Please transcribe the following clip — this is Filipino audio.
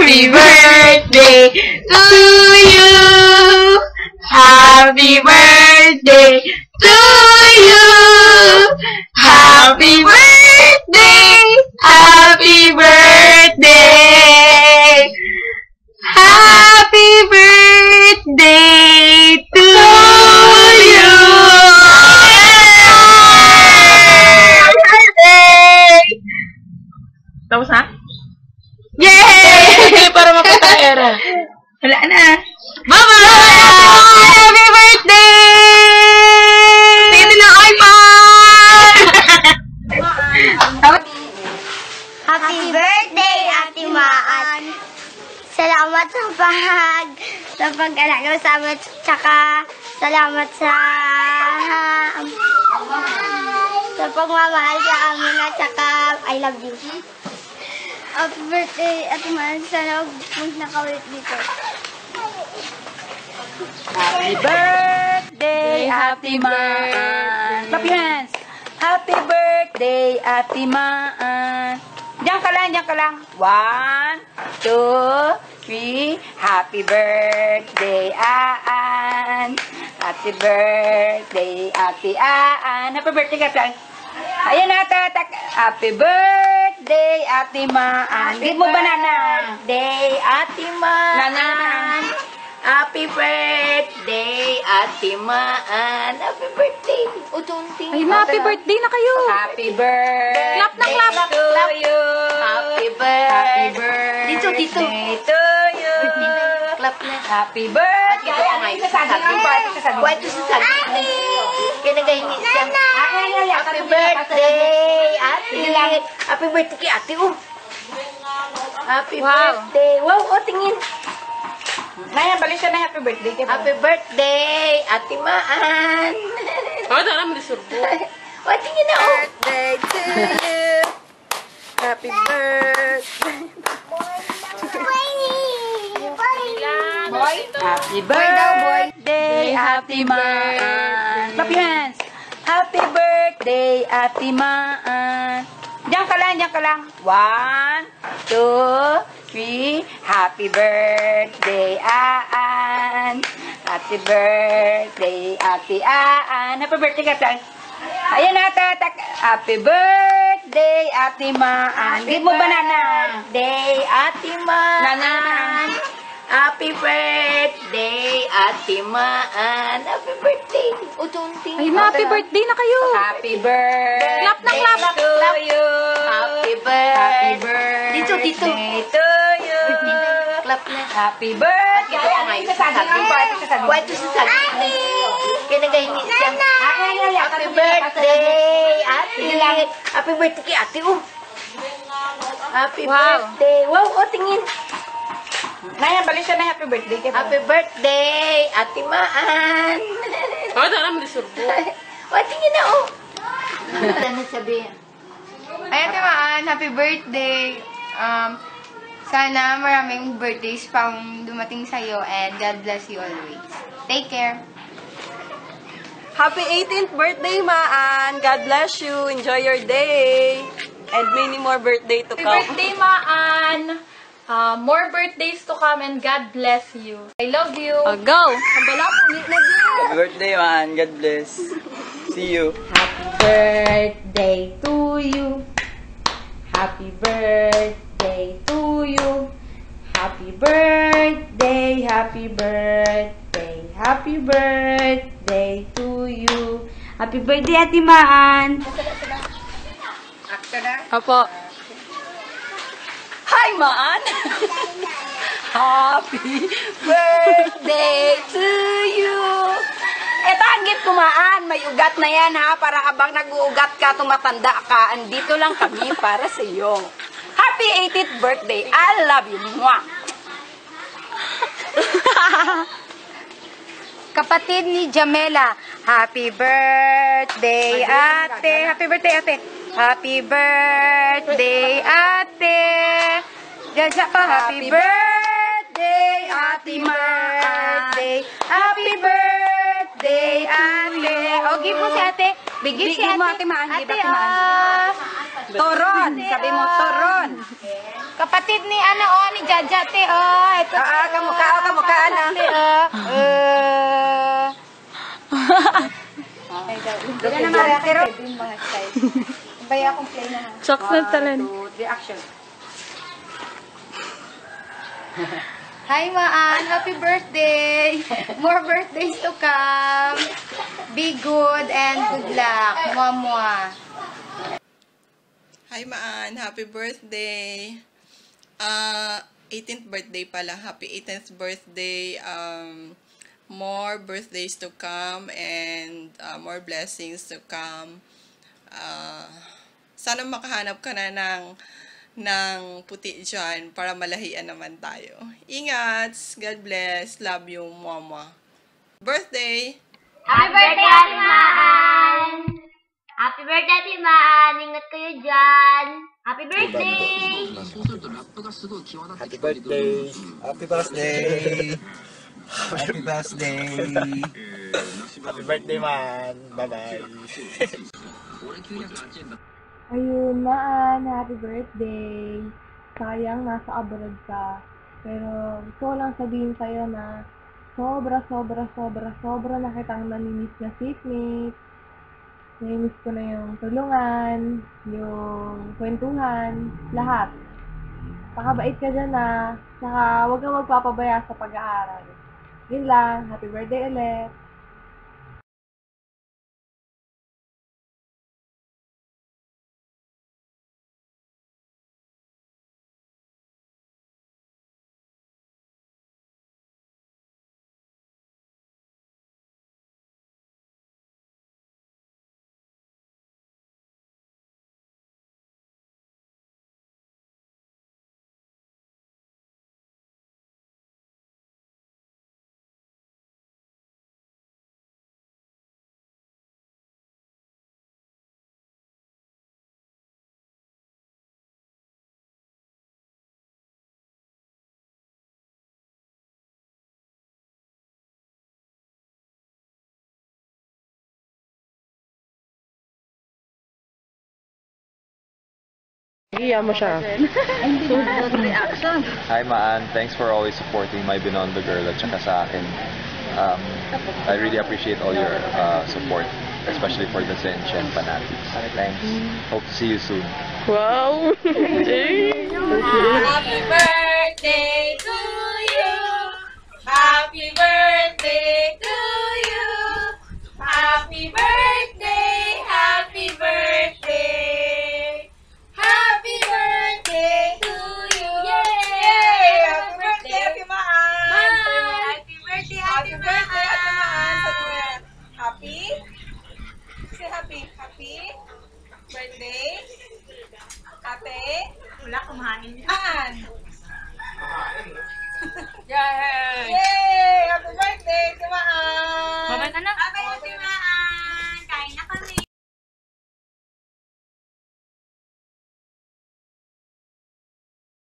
Happy birthday to you. Happy birthday to you. Happy birthday. Happy birthday. Happy birthday to you. Tapos na? Yay! Para mapatahera. Wala na. Bye-bye! Happy birthday! Tingin nila ang iPhone! Happy birthday, Ate Maan! Salamat sa pag-alaga sa amin, tsaka salamat sa pagmamahal sa amin, at tsaka I love you. Happy birthday, Ate Maan. Sana huwag nakawit dito. Happy birthday, Ate Maan. Clap your hands. Happy birthday, Ate Maan. Diyan ka lang. 1, 2, 3. Happy birthday, Aan. Happy birthday, Ate Aan. Happy birthday ka. Ayan na, tatak. Happy birthday, Ate Maan. Give mo banana. Birthday, Ate Maan. Happy birthday, Ate Maan. Happy birthday. Utunting. Ay, happy birthday na kayo. Happy birthday Clap na clap. to you. Happy birthday Dito. to you. Clap na. Happy birthday. Why to sa sabi? Kinagahingi siya. Happy birthday, Ate. Happy birthday kay Ate, oh. Happy Wow. birthday. Wow, tingin. Naya, balik siya na happy birthday. Happy birthday, Ate Maan. Oh, dala mo disurbo. O, tingin na, oh. Birthday to you. Happy birthday. Boy? Happy birthday, Ate Maan. Clap your hands. Happy birthday, Ate Maan. Diyan ka lang. 1, 2, 3. Happy birthday, Aan. Happy birthday, Ate Aan. Happy birthday ka. Ayan na, tatak. Happy birthday, Ate Maan. Give mo banana. Birthday, Ate Maan. Happy birthday, Ate Maan. Happy birthday. Utunting. Ay, happy birthday na kayo. Happy birthday Clap na clap. to you. Happy birthday. Dito. Dito. To you. Clap na. Happy birthday. Ito pa ngayon sa sabi. Why to sa sabi? Kinagahingi siya. Happy birthday, Ate. Happy birthday kay Ate, oh. Happy Wow. birthday. Wow, tingin. Naya, balik siya na happy birthday. Happy birthday, Ate Maan. Oh, dala mo disurbo. O, tingin na, oh. Ano sabihin? Ay, Ate Maan, happy birthday. Sana maraming birthdays pang dumating sa'yo and God bless you always. Take care. Happy 18th birthday, Maan! God bless you! Enjoy your day! And many more birthday to Happy come. birthday, Maan! More birthdays to come and God bless you. I love you. Go! Happy birthday, man. God bless. See you. Happy birthday to you. Happy birthday to you. Happy birthday, happy birthday, happy birthday to you. Happy birthday, Ate Maan. Opo. Hi, Maan. Happy birthday to you. Eto ang gift ko, Maan. May ugat na yan, ha? Para habang nag-uugat ka, tumatanda ka. Andito lang kami para sa iyo. Happy 18th birthday. I love you. Mwah. Kapatid ni Jamela, happy birthday, ate. Happy birthday, ate. Happy birthday, ate. Diyan siya pa, happy birthday, ate. Birthday. Happy birthday, ate. O, give mo si ate. Bigyan si ate. Give mo, Ate Maan. Give Ate, Ate Maan. Toron. Sabi mo, toron. Kapatid ni ni Jajate, ito. kamukha na. Doon na maratiro. Baya akong play na. Socks na talan. 2, 3, action. Hi, Maan. Happy birthday. More birthdays to come. Be good and good luck. Mwah-mwah. Hi Maan, happy birthday. 18th birthday pala. Happy 18th birthday. More birthdays to come and more blessings to come. Sana makahanap ka na ng puti dyan para malahian naman tayo. Ingat! God bless. Love you, mama. Birthday! Happy birthday, Ate Maan! Happy birthday, Ate Maan! Ingat kayo dyan! Happy birthday! Happy birthday! Happy birthday! Happy birthday! Happy birthday, man! Bye-bye! Ayun, Maan, happy birthday. Sayang, nasa abroad ka. Pero gusto ko lang sabihin sa'yo na sobra na kitang namimiss na seatmate. Namimiss ko na yung tulungan, yung kwentuhan, lahat. Pakabait ka dyan na. Saka huwag kang magpapabaya sa pag-aaral. Yun lang, happy birthday ulit. Iya mo siya. Hi Maan, thanks for always supporting my Binondo girl at saka sa akin. I really appreciate all your support, especially for the Zenchen fanatics. Thanks. Hope to see you soon. Wow! Happy birthday to you. Happy birthday to you. Happy birthday, happy birthday. Happy birthday to you. Yay! Happy birthday, Ate Maan. Happy birthday, Ate Maan. Happy? Say happy. Happy birthday. Ate? Wala, kumahanin. Maan.